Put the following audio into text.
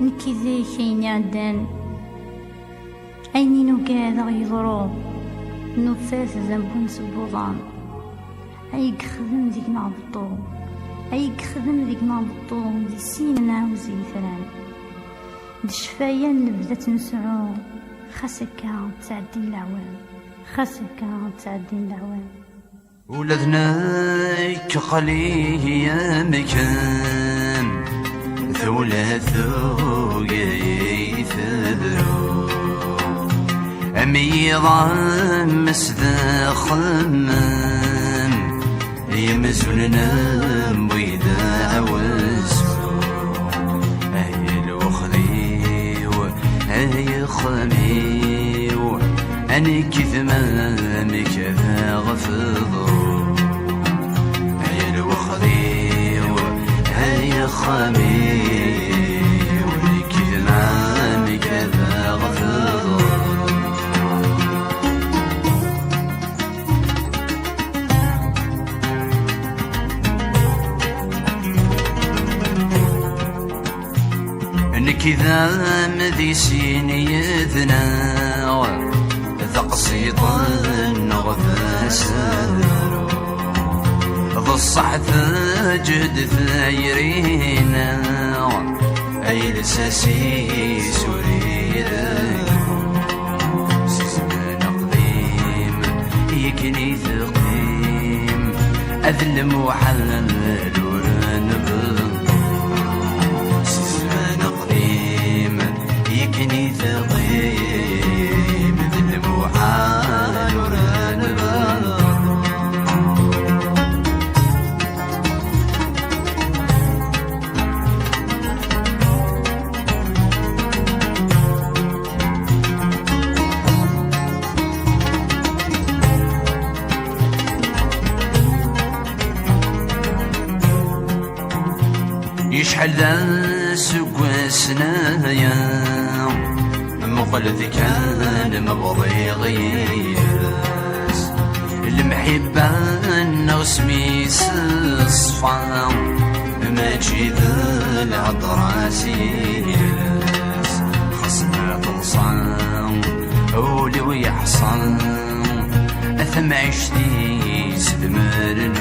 نكي ذيك أين عدان أيني نقاد غيضرو نفاس ذنب سبوضان أي خدم ذيك نعبطو أي خدم ذيك نعبطو دي سين نعوزي ثران دي الشفايا نبدات نسعو خاسكا تعدي العوام خاسكا تعدي العوام ولدناك قليه يا مكان ثلاثو يثبرو أمي ضام مسدا خمم يمزلنا وإذا عوزو أي الوخذيو أي خميو أني كثمامك ذا غفضو أي الوخذيو أي خميو أني كثمامك ذا غفضو كذا مذي سيني يذنا ذا قصيد نغفاس ذا الصحث جهد ثايرينا أي لساسي سورينا سيزمان قديم يكني ثقيم أذلم وحلل ورنبض يكني ثقيم ذل محال ورنبض يشحل ذا سقوسنا يا مقلد كان مبضي غياس المحبة نغسميس الصفا ما تجي ذا العطرة سياس خصنا تلصان ولو يحصن أثم عشتي سدمرن